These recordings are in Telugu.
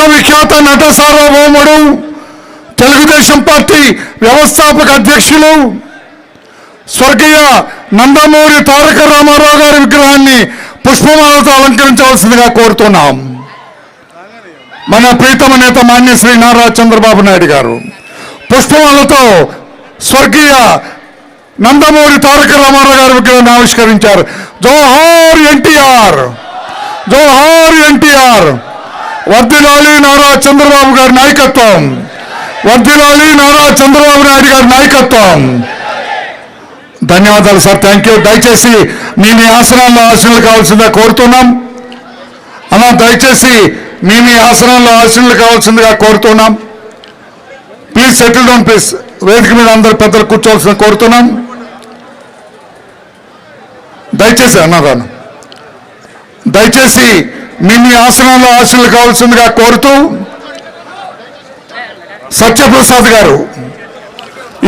విశ్వవిఖ్యాత నట సార్వభౌముడు, తెలుగుదేశం పార్టీ వ్యవస్థాపక అధ్యక్షులు స్వర్గీయ నందమూరి తారక రామారావు గారి విగ్రహాన్ని పుష్పమాలతో అలంకరించవలసిందిగా కోరుతున్నాం. మన ప్రీతమ నేత మాన్య శ్రీ నారా చంద్రబాబు నాయుడు గారు పుష్పమాలతో స్వర్గీయ నందమూరి తారక రామారావు గారి విగ్రహాన్ని ఆవిష్కరించారు. జోహార్ ఎన్టీఆర్, జోహార్ ఎన్టీఆర్. వర్ధిల్లాలి నారా చంద్రబాబు గారి నాయకత్వం, వర్ధిల్లాలి నారా చంద్రబాబు నాయుడు గారి నాయకత్వం. ధన్యవాదాలు సార్, థ్యాంక్ యూ. దయచేసి మీ ఆసనాల్లో ఆశీనులు కావాల్సిందిగా కోరుతున్నాం. అలా దయచేసి మీ ఆసనాల్లో ఆశీనులు కావాల్సిందిగా కోరుతున్నాం. Please settle down please. వేదిక మీద అందరు పెద్దలు కూర్చోవలసిందిగా కోరుతున్నాం. దయచేసి అన్నదాను, దయచేసి మీ ఆసనాల్లో ఆశీనులు కావాల్సిందిగా కోరుతూ సత్యప్రసాద్ గారు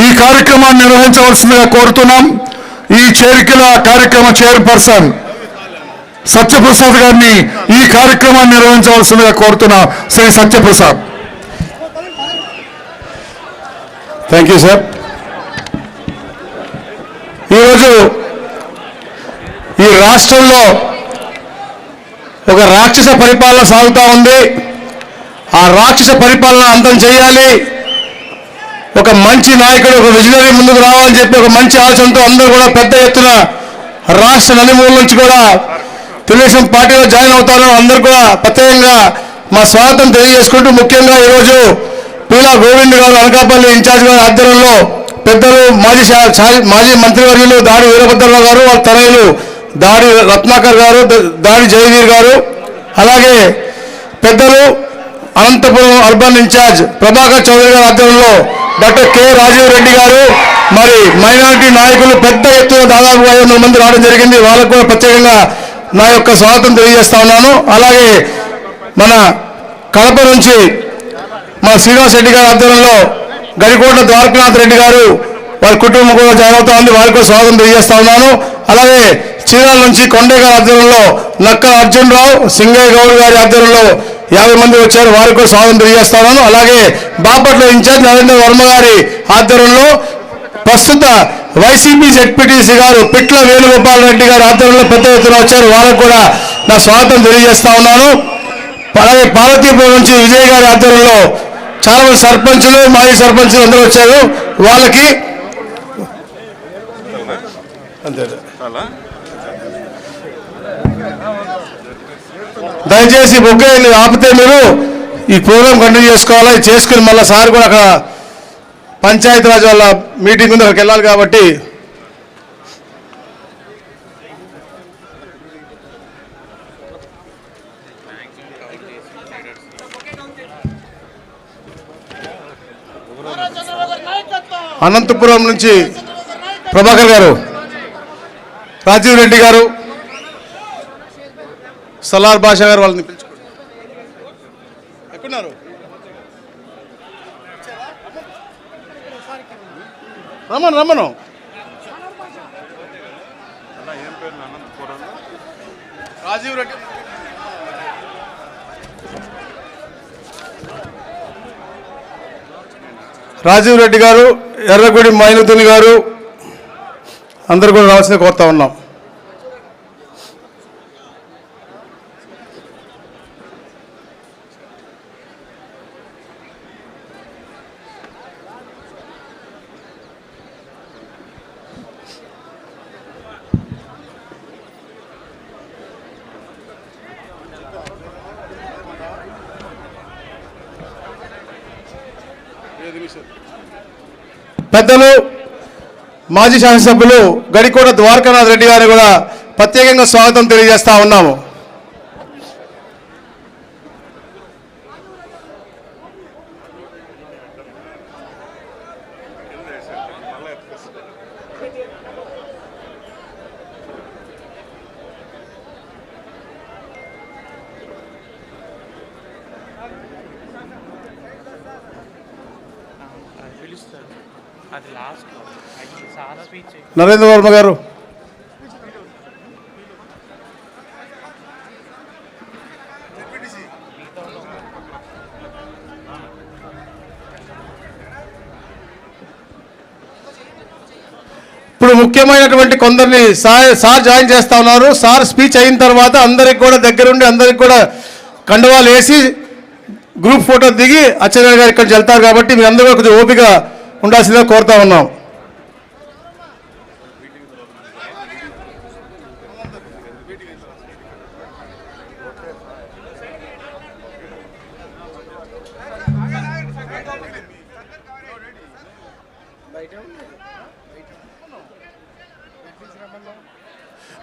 ఈ కార్యక్రమాన్ని నిర్వహించవలసిందిగా కోరుతున్నాం. ఈ చేరికల కార్యక్రమ చైర్పర్సన్ సత్యప్రసాద్ గారిని ఈ కార్యక్రమాన్ని నిర్వహించవలసిందిగా కోరుతున్నాం. Shri Satyaprasad. Thank you sir. ఈరోజు ఈ రాష్ట్రంలో ఒక రాక్షస పరిపాలన సాగుతూ ఉంది. ఆ రాక్షస పరిపాలన అంతం చేయాలి, ఒక మంచి నాయకుడు, ఒక విజనరీ ముందుకు రావాలని చెప్పి ఒక మంచి ఆలోచనతో అందరూ కూడా పెద్ద ఎత్తున రాష్ట్ర నలుమూల నుంచి కూడా తెలుగుదేశం పార్టీలో జాయిన్ అవుతారు. అందరూ కూడా ప్రత్యేకంగా మా స్వాగతం తెలియజేసుకుంటూ, ముఖ్యంగా ఈరోజు పీలా గోవింద్ గారు అనకాపల్లి ఇన్ఛార్జ్ గారి ఆధ్వర్యంలో పెద్దలు మాజీ మంత్రివర్యులు దాడి వీరభద్రరావు గారు, వాళ్ళ తనయులు దాడి రత్నాకర్ గారు, దాడి జయవీర్ గారు, అలాగే పెద్దలు అనంతపురం అర్బన్ ఇన్ఛార్జ్ ప్రభాకర్ చౌదరి గారి ఆధ్వర్యంలో డాక్టర్ కె రాజీవ్ రెడ్డి గారు, మరి మైనారిటీ నాయకులు పెద్ద ఎత్తున దాదాపు 500 మంది రావడం జరిగింది. వాళ్ళకు కూడా ప్రత్యేకంగా నా యొక్క స్వాగతం తెలియజేస్తా ఉన్నాను. అలాగే మన కడప నుంచి మా శ్రీనివాస్ రెడ్డి గారి ఆధ్వర్యంలో గడికోట ద్వారకనాథ్ రెడ్డి గారు, వారి కుటుంబం కూడా జాయిన్ అవుతా ఉంది, వారికి కూడా స్వాగతం తెలియజేస్తా ఉన్నాను. అలాగే చీరాల నుంచి కొండే గారి ఆధ్వర్యంలో నక్కల అర్జునరావు, సింగయ్య గౌడ్ గారి ఆధ్వర్యంలో 50 మంది వచ్చారు, వారికి కూడా స్వాగతం తెలియజేస్తా ఉన్నాను. అలాగే బాపట్ల ఇన్ఛార్జ్ నరేంద్ర వర్మ గారి ఆధ్వర్యంలో ప్రస్తుత వైసీపీ జెడ్పీటీసీ గారు పిట్ల వేణుగోపాల్ రెడ్డి గారి ఆధ్వర్యంలో పెద్ద ఎత్తున వచ్చారు, వాళ్ళకు కూడా నా స్వాగతం తెలియజేస్తా ఉన్నాను. అలాగే పార్వతీపురం నుంచి విజయ్ గారి ఆధ్వర్యంలో చాలా మంది సర్పంచులు, మాజీ సర్పంచులు అందరూ వచ్చారు, వాళ్ళకి దయచేసి బొగ్గే ఆపితే మీరు ఈ ప్రోగ్రాం కంటిన్యూ చేసుకోవాలి. చేసుకుని మళ్ళీ సార్ కూడా అక్కడ పంచాయతీరాజ్ వాళ్ళ మీటింగ్ ఉంది, అక్కడికి వెళ్ళాలి కాబట్టి అనంతపురం నుంచి ప్రభాకర్ గారు, రాజీవ్ రెడ్డి గారు, సలార్ బాషా గారు, వాళ్ళని పిలుచుకోండి. ఎక్కడున్నారు? రమ్మను. రాజీవ్ రెడ్డి, రాజీవ్ రెడ్డి గారు, ఎర్రగుడి మైనుతుని గారు అందరూ కూడా రావాల్సింది కోరుతా ఉన్నాం. పెద్దలు మాజీ శాసనసభ్యులు గడికోట ద్వారకానాథ్ రెడ్డి గారిని కూడా ప్రత్యేకంగా స్వాగతం తెలియజేస్తా ఉన్నాము. నరేంద్ర వర్మ గారు, ఇప్పుడు ముఖ్యమైనటువంటి కొందరిని సార్ జాయిన్ చేస్తా ఉన్నారు. సార్ స్పీచ్ అయిన తర్వాత అందరికి కూడా దగ్గరుండి అందరికి కూడా కండువాలు వేసి గ్రూప్ ఫోటో దిగి అచ్చెన్నాయుడు గారు ఇక్కడికి వెళ్తారు. కాబట్టి మీ అందరూ కొంచెం ఓపిక ఉండాల్సిందిగా కోరుతా ఉన్నాం.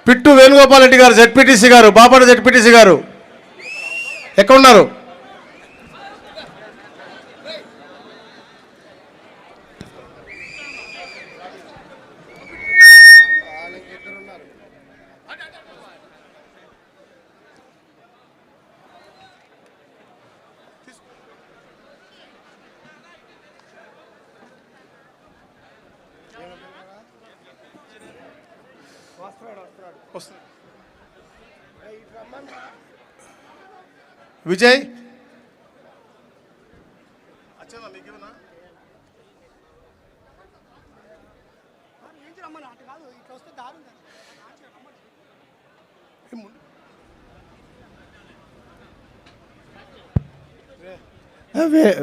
పిట్టు వేణుగోపాల్ రెడ్డి గారు జెడ్పీటీసీ గారు, బాపట్ల జెడ్పీటీసీ గారు ఎక్కడున్నారు? విజయ్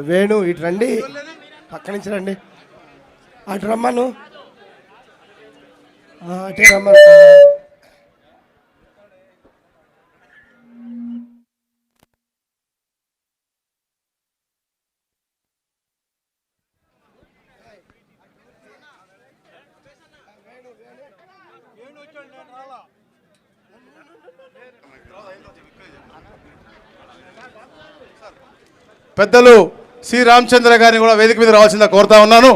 వేణు ఇటు రండి, పక్క నుంచి రండి. అటు రమ్మను, అటే రమ్మను. పెద్దలు సి రామచంద్ర గారిని కూడా వేదిక మీద రావాల్సిందిగా కోరుతా ఉన్నాను.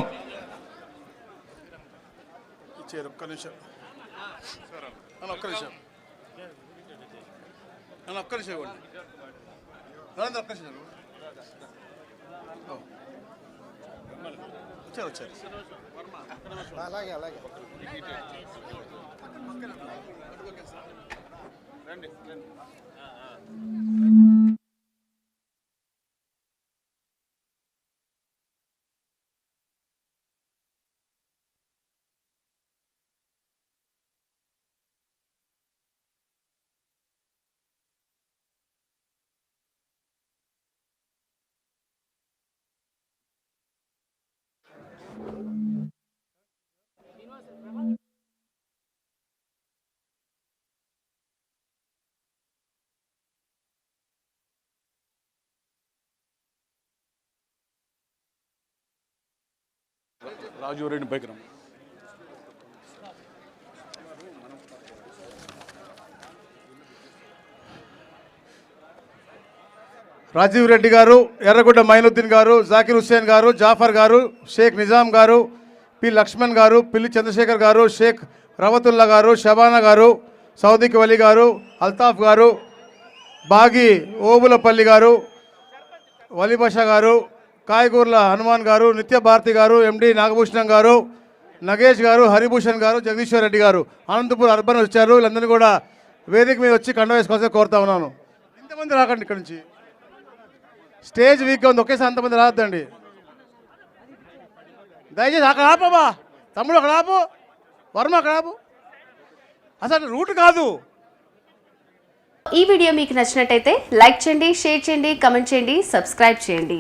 అలాగే అలాగే రాజు రెడ్డి బైక్రం. రాజీవ్ రెడ్డి గారు, ఎర్రగుడ్డ మైనుద్దీన్ గారు, జాకిర్ హుస్సేన్ గారు, జాఫర్ గారు, షేక్ నిజాం గారు, పి లక్ష్మణ్ గారు, పిల్లి చంద్రశేఖర్ గారు, షేక్ రవతుల్లా గారు, షబానా గారు, సౌదిక్ వలి గారు, అల్తాఫ్ గారు, బాగి ఓబులపల్లి గారు, వలీబాషా గారు, కాయగూర్ల హనుమాన్ గారు, నిత్య భారతి గారు, ఎండి నాగభూషణం గారు, నగేష్ గారు, హరిభూషణ్ గారు, జగదీశ్వర్ రెడ్డి గారు అనంతపూర్ అర్బన్ వచ్చారు. వీళ్ళందరినీ కూడా వేదిక మీద వచ్చి కండ వేసుకోవాల్సి కోరుతా ఉన్నాను. ఇంతమంది రాకండి ఇక్కడ నుంచి, స్టేజ్ వీక్గా ఉంది, ఒకేసారి అంతమంది రావద్దండి దయచేసి. అక్కడ ఆపబా తమ్ముడు, అక్కడ ఆపు, వర్మ అక్కడ ఆపు, అసలు రూట్ కాదు. ఈ వీడియో మీకు నచ్చినట్టయితే లైక్ చేయండి, షేర్ చేయండి, కమెంట్ చేయండి, సబ్స్క్రైబ్ చేయండి.